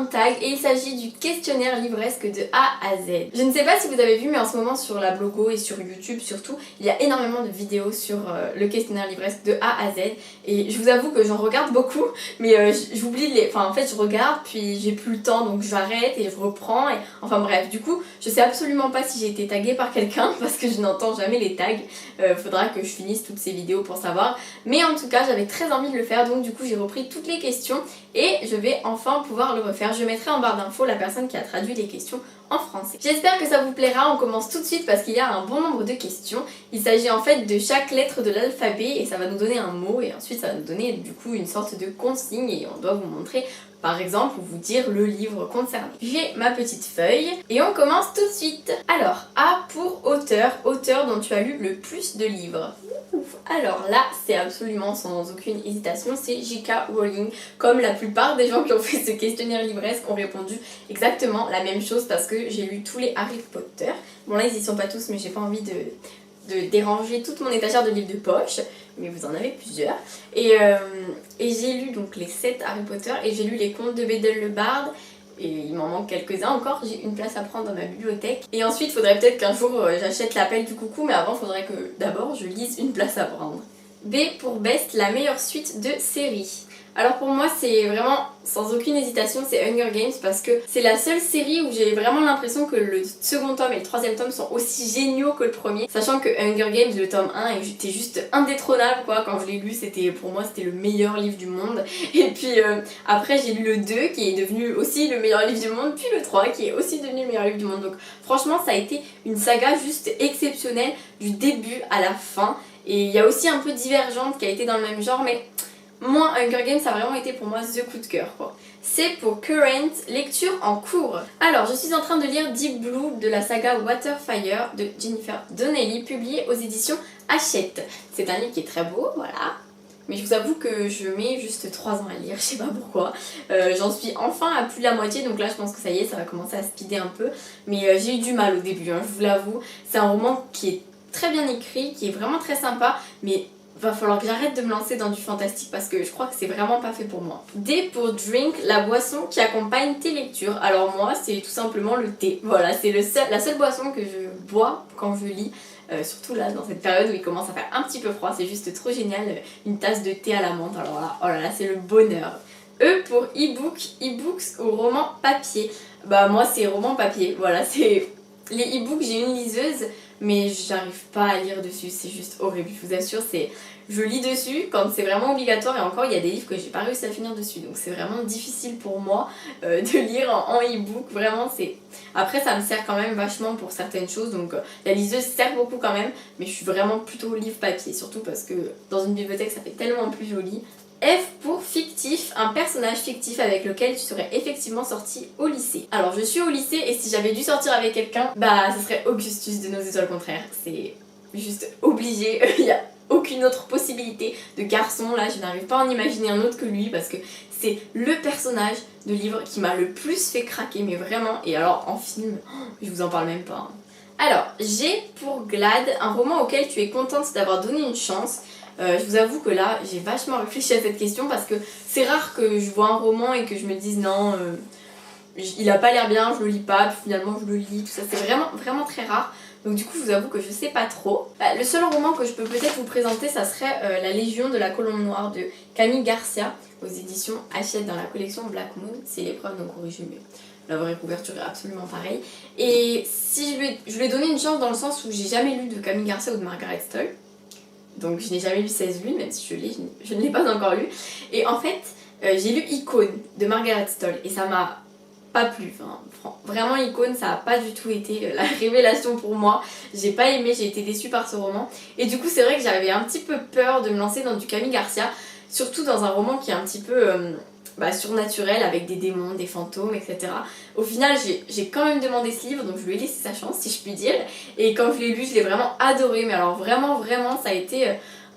un tag et il s'agit du questionnaire livresque de A à Z. Je ne sais pas si vous avez vu, mais en ce moment sur la Blogo et sur YouTube surtout, il y a énormément de vidéos sur le questionnaire livresque de A à Z et je vous avoue que j'en regarde beaucoup, mais j'oublie les... Enfin en fait je regarde puis j'ai plus le temps donc j'arrête et je reprends et... Enfin bref, du coup je sais absolument pas si j'ai été taguée par quelqu'un parce que je n'entends jamais les tags. Faudra que je finisse toutes ces vidéos pour savoir, mais en tout cas j'avais très envie de le faire, donc du coup j'ai repris toutes les questions et je vais enfin pouvoir le refaire. Je mettrai en barre d'infos la personne qui a traduit les questions en français. J'espère que ça vous plaira, on commence tout de suite parce qu'il y a un bon nombre de questions. Il s'agit en fait de chaque lettre de l'alphabet et ça va nous donner un mot et ensuite ça va nous donner du coup une sorte de consigne et on doit vous montrer par exemple vous dire le livre concerné. J'ai ma petite feuille et on commence tout de suite. Alors A pour auteur, auteur dont tu as lu le plus de livres. Alors là, c'est absolument sans aucune hésitation, c'est J.K. Rowling. Comme la plupart des gens qui ont fait ce questionnaire livresque ont répondu exactement la même chose parce que j'ai lu tous les Harry Potter. Bon là, ils y sont pas tous, mais j'ai pas envie de déranger toute mon étagère de livres de poche, mais vous en avez plusieurs. Et j'ai lu donc les 7 Harry Potter et j'ai lu les contes de Bédel le Barde. Et il m'en manque quelques-uns encore, j'ai une place à prendre dans ma bibliothèque. Et ensuite, il faudrait peut-être qu'un jour j'achète l'appel du coucou, mais avant, il faudrait que d'abord je lise une place à prendre. B pour Best, la meilleure suite de série. Alors pour moi, c'est vraiment sans aucune hésitation, c'est Hunger Games parce que c'est la seule série où j'ai vraiment l'impression que le second tome et le troisième tome sont aussi géniaux que le premier. Sachant que Hunger Games, le tome 1, était juste indétrônable quoi. Quand je l'ai lu, pour moi c'était le meilleur livre du monde. Et puis après j'ai lu le 2 qui est devenu aussi le meilleur livre du monde, puis le 3 qui est aussi devenu le meilleur livre du monde. Donc franchement ça a été une saga juste exceptionnelle du début à la fin. Et il y a aussi un peu Divergente qui a été dans le même genre, mais moi, Hunger Games, ça a vraiment été pour moi the coup de cœur quoi. C'est pour Current, lecture en cours. Alors, je suis en train de lire Deep Blue de la saga Waterfire de Jennifer Donnelly, publié aux éditions Hachette. C'est un livre qui est très beau, voilà. Mais je vous avoue que je mets juste 3 ans à lire, je sais pas pourquoi. J'en suis enfin à plus de la moitié, donc là je pense que ça y est, ça va commencer à speeder un peu. Mais j'ai eu du mal au début, hein, je vous l'avoue. C'est un roman qui est très bien écrit, qui est vraiment très sympa, mais va falloir que j'arrête de me lancer dans du fantastique parce que je crois que c'est vraiment pas fait pour moi. D pour Drink, la boisson qui accompagne tes lectures. Alors moi c'est tout simplement le thé. Voilà, c'est la seule boisson que je bois quand je lis. Surtout là dans cette période où il commence à faire un petit peu froid, c'est juste trop génial, une tasse de thé à la menthe, alors là, oh là là c'est le bonheur. E pour e-book, e-books ou roman papier. Bah moi c'est roman papier, voilà, c'est les e-books, j'ai une liseuse mais j'arrive pas à lire dessus, c'est juste horrible, je vous assure, je lis dessus quand c'est vraiment obligatoire et encore il y a des livres que j'ai pas réussi à finir dessus, donc c'est vraiment difficile pour moi de lire en e-book, vraiment c'est... Après ça me sert quand même vachement pour certaines choses, donc la liseuse sert beaucoup quand même, mais je suis vraiment plutôt livre papier, surtout parce que dans une bibliothèque ça fait tellement plus joli. F pour fictif, un personnage fictif avec lequel tu serais effectivement sorti au lycée. Alors je suis au lycée et si j'avais dû sortir avec quelqu'un, bah ce serait Augustus de Nos étoiles contraires. C'est juste obligé, il n'y a aucune autre possibilité de garçon là, je n'arrive pas à en imaginer un autre que lui parce que c'est le personnage de livre qui m'a le plus fait craquer, mais vraiment, et alors en film, je vous en parle même pas. Alors, G pour Glad, un roman auquel tu es contente d'avoir donné une chance. Je vous avoue que là j'ai vachement réfléchi à cette question parce que c'est rare que je vois un roman et que je me dise non il a pas l'air bien, je le lis pas, puis finalement je le lis, tout ça, c'est vraiment très rare. Donc du coup je vous avoue que je sais pas trop. Le seul roman que je peux peut-être vous présenter ça serait La Légion de la Colombe Noire de Camille Garcia aux éditions Hachette dans la collection Black Moon. C'est l'épreuve d'un corrigé mais la vraie couverture est absolument pareille. Et si je lui ai donné une chance dans le sens où j'ai jamais lu de Camille Garcia ou de Margaret Stoll. Donc je n'ai jamais lu 16 lunes, même si je ne l'ai pas encore lu. Et en fait, j'ai lu Icône de Margaret Stoll et ça m'a pas plu. Enfin, vraiment Icône, ça a pas du tout été la révélation pour moi. J'ai pas aimé, j'ai été déçue par ce roman. Et du coup c'est vrai que j'avais un petit peu peur de me lancer dans du Camille Garcia, surtout dans un roman qui est un petit peu... surnaturel avec des démons, des fantômes, etc. Au final, j'ai quand même demandé ce livre, donc je lui ai laissé sa chance, si je puis dire. Et quand je l'ai lu, je l'ai vraiment adoré. Mais alors vraiment, ça a été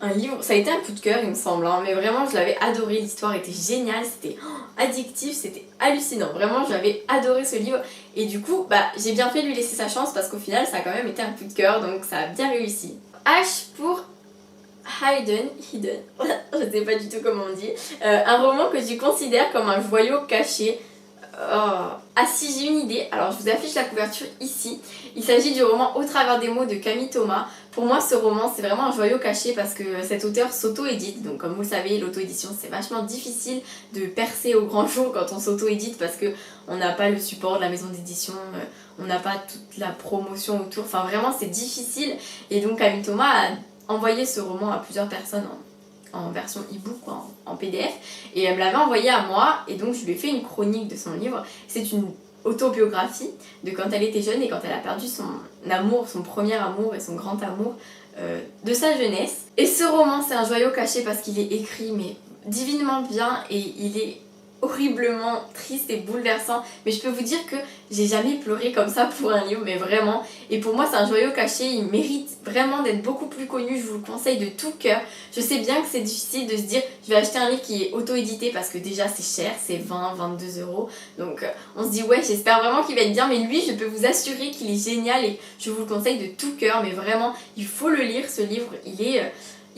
un livre, ça a été un coup de cœur, il me semble. Hein, mais vraiment, je l'avais adoré. L'histoire était géniale, c'était addictif, c'était hallucinant. Vraiment, j'avais adoré ce livre. Et du coup, j'ai bien fait de lui laisser sa chance parce qu'au final, ça a quand même été un coup de cœur, donc ça a bien réussi. H pour Hidden, je sais pas du tout comment on dit, un roman que tu considères comme un joyau caché. Ah si, j'ai une idée, alors je vous affiche la couverture ici. Il s'agit du roman Au travers des mots de Camille Thomas. Pour moi ce roman c'est vraiment un joyau caché parce que cet auteur s'auto-édite. Donc comme vous le savez, l'auto-édition c'est vachement difficile de percer au grand jour quand on s'auto-édite parce que on n'a pas le support de la maison d'édition, on n'a pas toute la promotion autour. Enfin vraiment c'est difficile. Et donc Camille Thomas a envoyé ce roman à plusieurs personnes en version e-book, en PDF, et elle me l'avait envoyé à moi, et donc je lui ai fait une chronique de son livre. C'est une autobiographie de quand elle était jeune et quand elle a perdu son amour, son premier amour et son grand amour de sa jeunesse. Et ce roman c'est un joyau caché parce qu'il est écrit mais divinement bien et il est horriblement triste et bouleversant, mais je peux vous dire que j'ai jamais pleuré comme ça pour un livre, mais vraiment. Et pour moi c'est un joyau caché, il mérite vraiment d'être beaucoup plus connu, je vous le conseille de tout cœur. Je sais bien que c'est difficile de se dire je vais acheter un livre qui est auto-édité parce que déjà c'est cher, c'est 20-22 euros, donc on se dit ouais j'espère vraiment qu'il va être bien, mais lui je peux vous assurer qu'il est génial et je vous le conseille de tout cœur, mais vraiment il faut le lire ce livre,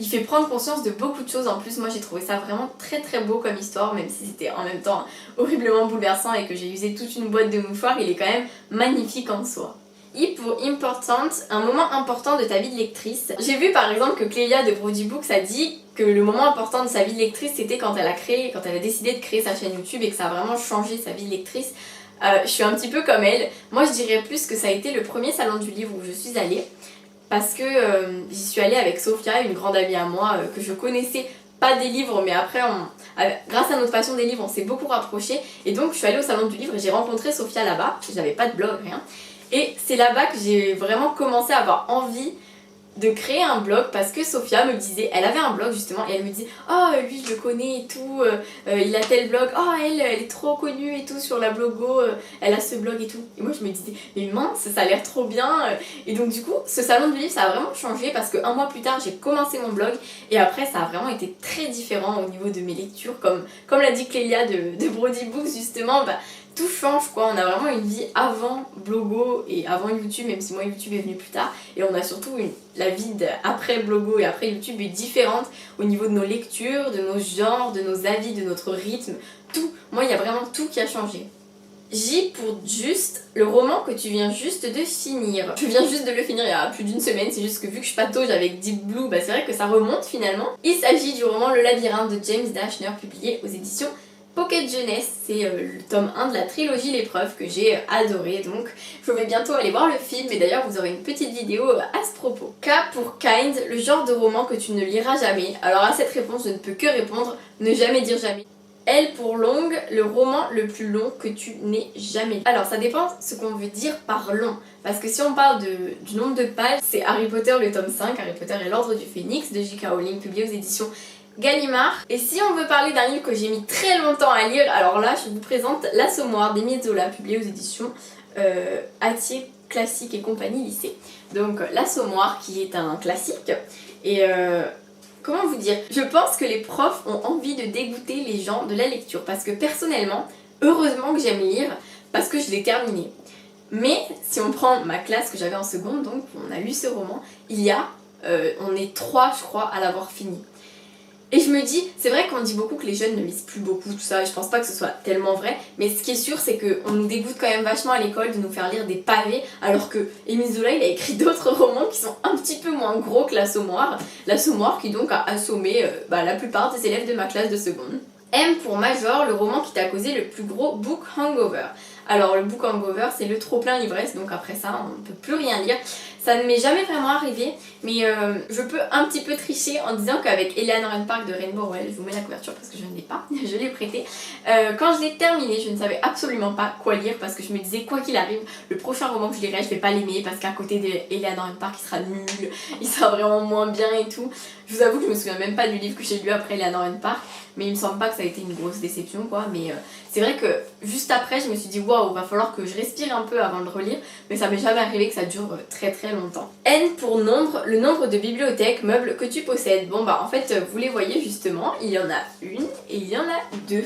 il fait prendre conscience de beaucoup de choses. En plus moi j'ai trouvé ça vraiment très très beau comme histoire, même si c'était en même temps horriblement bouleversant et que j'ai usé toute une boîte de mouchoirs, il est quand même magnifique en soi. I pour important, un moment important de ta vie de lectrice. J'ai vu par exemple que Clélia de Brody Books a dit que le moment important de sa vie de lectrice c'était quand elle a décidé de créer sa chaîne YouTube et que ça a vraiment changé sa vie de lectrice. Je suis un petit peu comme elle. Moi je dirais plus que ça a été le premier salon du livre où je suis allée. Parce que j'y suis allée avec Sophia, une grande amie à moi que je connaissais pas des livres, mais après grâce à notre passion des livres on s'est beaucoup rapprochés, et donc je suis allée au salon du livre et j'ai rencontré Sophia là-bas. J'avais pas de blog, rien, et c'est là-bas que j'ai vraiment commencé à avoir envie de créer un blog parce que Sophia me disait, elle avait un blog justement et elle me disait oh lui je le connais et tout, il a tel blog, oh elle est trop connue et tout sur la blogo, elle a ce blog et tout, et moi je me disais mais mince ça a l'air trop bien, et donc du coup ce salon du livre ça a vraiment changé parce que un mois plus tard j'ai commencé mon blog et après ça a vraiment été très différent au niveau de mes lectures, comme l'a dit Clélia de Brody Books justement, tout change quoi, on a vraiment une vie avant Blogo et avant YouTube, même si moi YouTube est venu plus tard, et on a surtout la vie après Blogo et après YouTube est différente au niveau de nos lectures, de nos genres, de nos avis, de notre rythme, tout. Moi il y a vraiment tout qui a changé. J pour juste, le roman que tu viens juste de finir. Je viens juste de le finir il y a plus d'une semaine, c'est juste que vu que je patauge avec Deep Blue, c'est vrai que ça remonte finalement. Il s'agit du roman Le Labyrinthe de James Dashner, publié aux éditions Pocket Jeunesse. C'est le tome 1 de la trilogie L'épreuve que j'ai adoré, donc je vais bientôt aller voir le film et d'ailleurs vous aurez une petite vidéo à ce propos. K pour Kind, le genre de roman que tu ne liras jamais. Alors à cette réponse je ne peux que répondre ne jamais dire jamais. L pour longue, le roman le plus long que tu n'aies jamais lu. Alors ça dépend ce qu'on veut dire par long, parce que si on parle du nombre de pages, c'est Harry Potter le tome 5, Harry Potter et l'Ordre du Phénix de J.K. Rowling, publié aux éditions Gallimard. Et si on veut parler d'un livre que j'ai mis très longtemps à lire, alors là je vous présente L'Assommoir d'Émile Zola, publié aux éditions Hatier Classique et Compagnie Lycée. Donc L'Assommoir qui est un classique et comment vous dire, je pense que les profs ont envie de dégoûter les gens de la lecture parce que personnellement, heureusement que j'aime lire parce que je l'ai terminé. Mais si on prend ma classe que j'avais en seconde, donc on a lu ce roman, on est 3 je crois à l'avoir fini. Et je me dis, c'est vrai qu'on dit beaucoup que les jeunes ne lisent plus beaucoup, tout ça, et je pense pas que ce soit tellement vrai, mais ce qui est sûr, c'est qu'on nous dégoûte quand même vachement à l'école de nous faire lire des pavés, alors que Émile Zola, il a écrit d'autres romans qui sont un petit peu moins gros que L'Assommoir, L'Assommoir qui donc a assommé la plupart des élèves de ma classe de seconde. M pour Major, le roman qui t'a causé le plus gros book hangover. Alors le book hangover c'est le trop plein l'ivresse, donc après ça on ne peut plus rien lire. Ça ne m'est jamais vraiment arrivé, mais je peux un petit peu tricher en disant qu'avec Eleanor and Park de Rainbow Rowell, je vous mets la couverture parce que je ne l'ai pas, je l'ai prêté. Quand je l'ai terminé, je ne savais absolument pas quoi lire parce que je me disais quoi qu'il arrive, le prochain roman que je lirai, je vais pas l'aimer parce qu'à côté d'Eleanor and Park il sera nul, il sera vraiment moins bien et tout. Je vous avoue que je me souviens même pas du livre que j'ai lu après Eleanor and Park, mais il me semble pas que ça a été une grosse déception quoi, mais c'est vrai que juste après je me suis dit waouh, va falloir que je respire un peu avant de relire, mais ça m'est jamais arrivé que ça dure très très longtemps. N pour nombre, le nombre de bibliothèques, meubles que tu possèdes. Bon en fait vous les voyez justement, il y en a une et il y en a deux.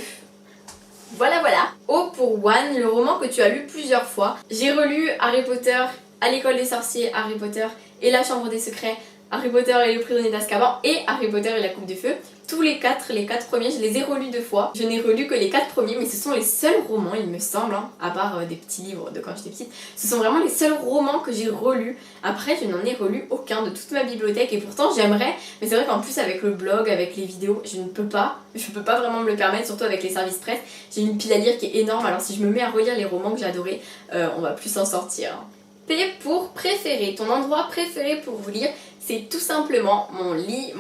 Voilà. O pour One, le roman que tu as lu plusieurs fois. J'ai relu Harry Potter à l'école des sorciers, Harry Potter et la chambre des secrets Harry Potter et le prisonnier d'Azkaban et Harry Potter et la coupe de feu. Tous les quatre premiers, je les ai relus 2 fois. Je n'ai relu que les 4 premiers, mais ce sont les seuls romans, il me semble, hein, à part des petits livres de quand j'étais petite. Ce sont vraiment les seuls romans que j'ai relus. Après, je n'en ai relu aucun de toute ma bibliothèque et pourtant j'aimerais. Mais c'est vrai qu'en plus avec le blog, avec les vidéos, je ne peux pas. Je peux pas vraiment me le permettre, surtout avec les services presse. J'ai une pile à lire qui est énorme, alors si je me mets à relire les romans que j'ai adorés, on va plus s'en sortir. P pour préféré, ton endroit préféré pour vous lire, c'est tout simplement mon lit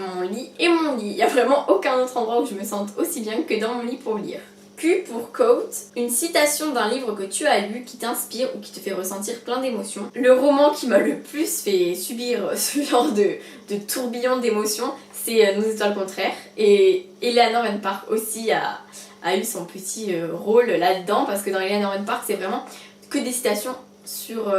et mon lit. Il n'y a vraiment aucun autre endroit où je me sente aussi bien que dans mon lit pour lire. Q pour quote, une citation d'un livre que tu as lu qui t'inspire ou qui te fait ressentir plein d'émotions. Le roman qui m'a le plus fait subir ce genre de tourbillon d'émotions, c'est Nos étoiles contraires. Et Eleanor Park aussi a eu son petit rôle là-dedans, parce que dans Eleanor Park, c'est vraiment que des citations sur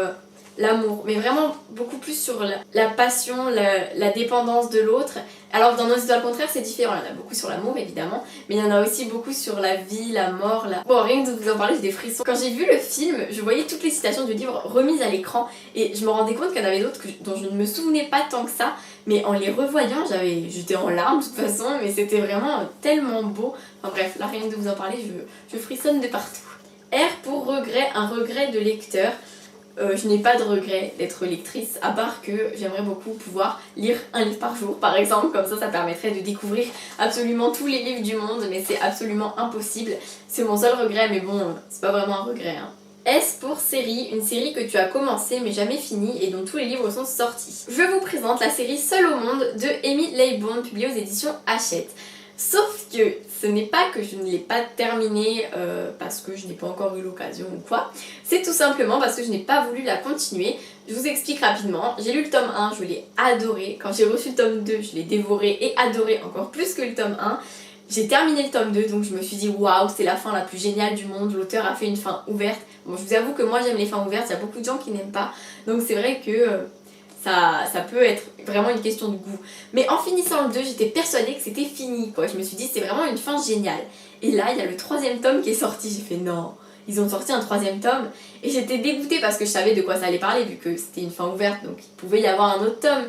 l'amour, mais vraiment beaucoup plus sur la passion, la dépendance de l'autre. Alors dans Nos étoiles contraires c'est différent, il y en a beaucoup sur l'amour évidemment, mais il y en a aussi beaucoup sur la vie, la mort, Bon, rien que de vous en parler j'ai des frissons. Quand j'ai vu le film, je voyais toutes les citations du livre remises à l'écran et je me rendais compte qu'il y en avait d'autres dont je ne me souvenais pas tant que ça, mais en les revoyant j'étais en larmes de toute façon, mais c'était vraiment tellement beau. Enfin bref, là rien que de vous en parler je frissonne de partout. R pour regret, un regret de lecteur. Je n'ai pas de regret d'être lectrice, à part que j'aimerais beaucoup pouvoir lire un livre par jour par exemple, comme ça permettrait de découvrir absolument tous les livres du monde, mais c'est absolument impossible. C'est mon seul regret, mais bon, c'est pas vraiment un regret. Hein. S pour série, une série que tu as commencé mais jamais finie et dont tous les livres sont sortis. Je vous présente la série Seule au monde de Amy Leybourne, publiée aux éditions Hachette. Sauf que ce n'est pas que je ne l'ai pas terminée parce que je n'ai pas encore eu l'occasion ou quoi, c'est tout simplement parce que je n'ai pas voulu la continuer. Je vous explique rapidement, j'ai lu le tome 1, je l'ai adoré, quand j'ai reçu le tome 2, je l'ai dévoré et adoré encore plus que le tome 1. J'ai terminé le tome 2, donc je me suis dit waouh, c'est la fin la plus géniale du monde, l'auteur a fait une fin ouverte. Bon, je vous avoue que moi j'aime les fins ouvertes, il y a beaucoup de gens qui n'aiment pas, donc c'est vrai que ça peut être vraiment une question de goût. Mais en finissant le 2, j'étais persuadée que c'était fini, quoi. Je me suis dit, c'est vraiment une fin géniale. Et là, il y a le 3e tome qui est sorti. J'ai fait non, ils ont sorti un 3e tome. Et j'étais dégoûtée parce que je savais de quoi ça allait parler, vu que c'était une fin ouverte, donc il pouvait y avoir un autre tome.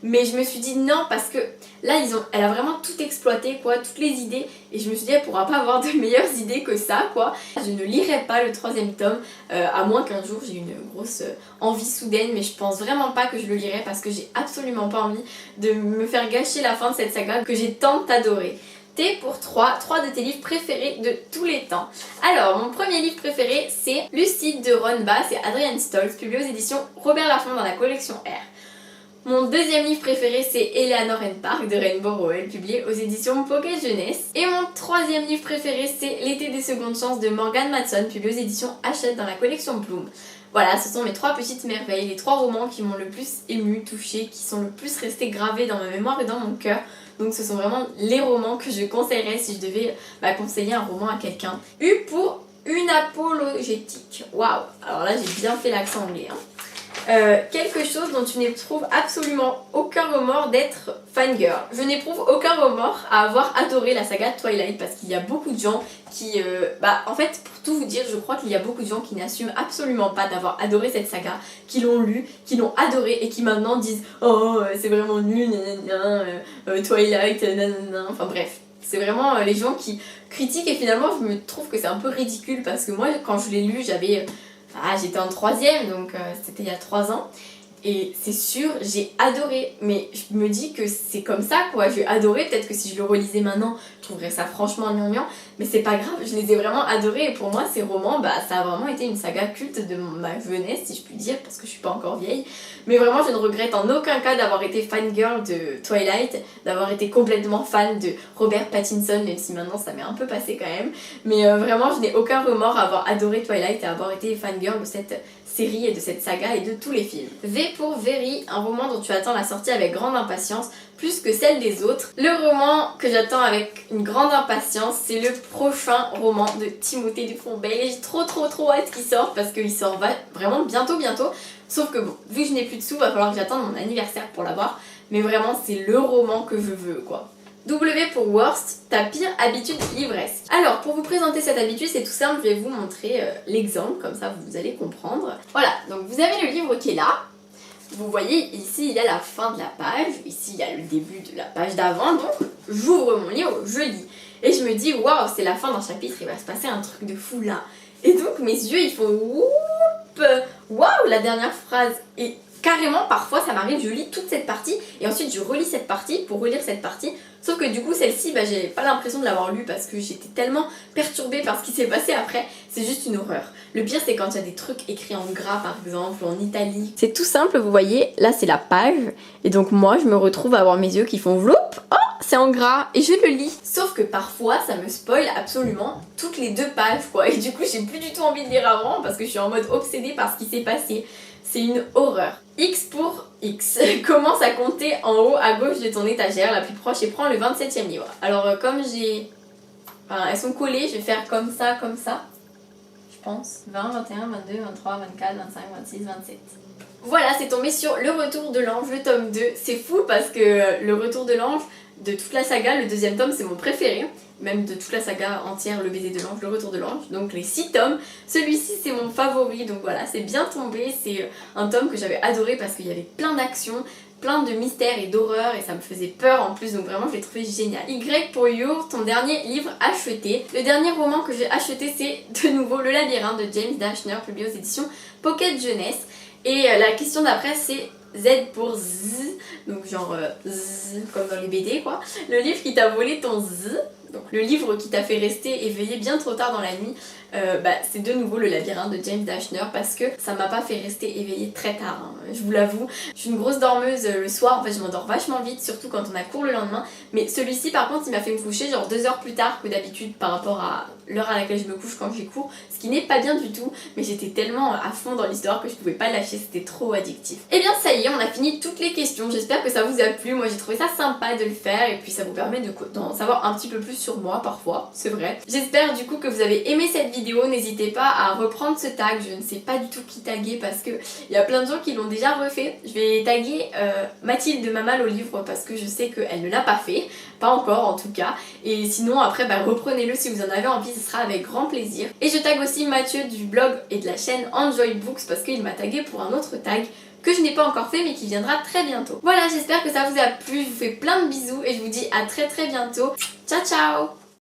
Mais je me suis dit non, parce que là, elle a vraiment tout exploité, quoi, toutes les idées. Et je me suis dit, elle pourra pas avoir de meilleures idées que ça, quoi. Je ne lirai pas le 3e tome, à moins qu'un jour j'ai une grosse envie soudaine. Mais je pense vraiment pas que je le lirai parce que j'ai absolument pas envie de me faire gâcher la fin de cette saga que j'ai tant adorée. T pour 3 de tes livres préférés de tous les temps. Alors, mon premier livre préféré, c'est Lucide de Ron Bass et Adrienne Stoltz, publié aux éditions Robert Laffont dans la collection R. Mon deuxième livre préféré, c'est Eleanor Park de Rainbow Rowell, publié aux éditions Pocket Jeunesse. Et mon troisième livre préféré, c'est L'été des secondes chances de Morgan Matson, publié aux éditions Hachette dans la collection Bloom. Voilà, ce sont mes 3 petites merveilles, les 3 romans qui m'ont le plus ému, touché, qui sont le plus restés gravés dans ma mémoire et dans mon cœur. Donc ce sont vraiment les romans que je conseillerais si je devais conseiller un roman à quelqu'un. U pour une apologétique. Waouh, alors là j'ai bien fait l'accent anglais. Hein. Quelque chose dont tu n'éprouves absolument aucun remords d'être fangirl. Je n'éprouve aucun remords à avoir adoré la saga Twilight parce qu'il y a beaucoup de gens qui... en fait, pour tout vous dire, je crois qu'il y a beaucoup de gens qui n'assument absolument pas d'avoir adoré cette saga, qui l'ont lu, qui l'ont adoré et qui maintenant disent « Oh, c'est vraiment nul, Twilight, nanana », enfin bref. C'est vraiment les gens qui critiquent et finalement je me trouve que c'est un peu ridicule parce que moi quand je l'ai lu j'avais... j'étais en 3e, donc c'était il y a 3 ans. Et c'est sûr, j'ai adoré. Mais je me dis que c'est comme ça, quoi. J'ai adoré. Peut-être que si je le relisais maintenant, je trouverais ça franchement gnangnan. Mais c'est pas grave, je les ai vraiment adorés. Et pour moi, ces romans, ça a vraiment été une saga culte de ma jeunesse, si je puis dire, parce que je suis pas encore vieille. Mais vraiment, je ne regrette en aucun cas d'avoir été fangirl de Twilight, d'avoir été complètement fan de Robert Pattinson, même si maintenant ça m'est un peu passé quand même. Mais vraiment, je n'ai aucun remords à avoir adoré Twilight et à avoir été fangirl de cette série et de cette saga et de tous les films. V pour Very, un roman dont tu attends la sortie avec grande impatience, plus que celle des autres. Le roman que j'attends avec une grande impatience, c'est le prochain roman de Timothée Dufont-Bail et j'ai trop hâte qu'il sorte parce qu'il sort vraiment bientôt. Sauf que bon, vu que je n'ai plus de sous, va falloir que j'attende mon anniversaire pour l'avoir, mais vraiment c'est le roman que je veux, quoi. W pour Worst, ta pire habitude livresque. Alors, pour vous présenter cette habitude, c'est tout simple, je vais vous montrer l'exemple, comme ça vous allez comprendre. Voilà, donc vous avez le livre qui est là. Vous voyez ici il y a la fin de la page, ici il y a le début de la page d'avant, donc j'ouvre mon livre, je lis. Et je me dis waouh, c'est la fin d'un chapitre, il va se passer un truc de fou là. Et donc mes yeux ils font whoop, waouh, la dernière phrase. Et carrément parfois ça m'arrive, je lis toute cette partie et ensuite je relis cette partie pour relire cette partie. Sauf que du coup celle-ci, j'ai pas l'impression de l'avoir lue parce que j'étais tellement perturbée par ce qui s'est passé après, c'est juste une horreur. Le pire c'est quand il y a des trucs écrits en gras par exemple, ou en italique. C'est tout simple, vous voyez, là c'est la page et donc moi je me retrouve à avoir mes yeux qui font vloup, oh c'est en gras et je le lis. Sauf que parfois ça me spoil absolument toutes les 2 pages quoi et du coup j'ai plus du tout envie de lire avant parce que je suis en mode obsédée par ce qui s'est passé. C'est une horreur. X pour X. Commence à compter en haut à gauche de ton étagère la plus proche et prends le 27e livre. Alors comme j'ai... Enfin, elles sont collées, je vais faire comme ça, je pense. 20, 21, 22, 23, 24, 25, 26, 27. Voilà, c'est tombé sur Le Retour de l'Ange, le tome 2. C'est fou parce que Le Retour de l'Ange, de toute la saga, le 2e tome c'est mon préféré. Même de toute la saga entière, Le Baiser de l'Ange, Le Retour de l'Ange, donc les 6 tomes. Celui-ci c'est mon favori, donc voilà, c'est bien tombé. C'est un tome que j'avais adoré parce qu'il y avait plein d'actions, plein de mystères et d'horreurs et ça me faisait peur en plus, donc vraiment je l'ai trouvé génial. Y pour You, ton dernier livre acheté. Le dernier roman que j'ai acheté c'est de nouveau Le Labyrinthe de James Dashner, publié aux éditions Pocket Jeunesse. Et la question d'après c'est Z pour Z, donc genre Z comme dans les BD quoi. Le livre qui t'a volé ton Z. Donc le livre qui t'a fait rester éveillé bien trop tard dans la nuit, c'est de nouveau Le Labyrinthe de James Dashner parce que ça m'a pas fait rester éveillée très tard, hein, je vous l'avoue. Je suis une grosse dormeuse le soir, en fait je m'endors vachement vite, surtout quand on a cours le lendemain. Mais celui-ci par contre il m'a fait me coucher genre 2 heures plus tard que d'habitude par rapport à l'heure à laquelle je me couche quand j'ai cours, ce qui n'est pas bien du tout, mais j'étais tellement à fond dans l'histoire que je pouvais pas lâcher, c'était trop addictif. Et bien ça y est, on a fini toutes les questions, j'espère que ça vous a plu, moi j'ai trouvé ça sympa de le faire et puis ça vous permet d'en savoir un petit peu plus sur moi parfois, c'est vrai. J'espère du coup que vous avez aimé cette vidéo, n'hésitez pas à reprendre ce tag, je ne sais pas du tout qui taguer parce que il y a plein de gens qui l'ont déjà refait. Je vais taguer Mathilde de Mamal au livre parce que je sais qu'elle ne l'a pas fait, pas encore en tout cas, et sinon après reprenez-le si vous en avez envie, ce sera avec grand plaisir. Et je tag aussi Mathieu du blog et de la chaîne Enjoy Books parce qu'il m'a tagué pour un autre tag que je n'ai pas encore fait mais qui viendra très bientôt. Voilà, j'espère que ça vous a plu, je vous fais plein de bisous et je vous dis à très bientôt. Ciao ciao.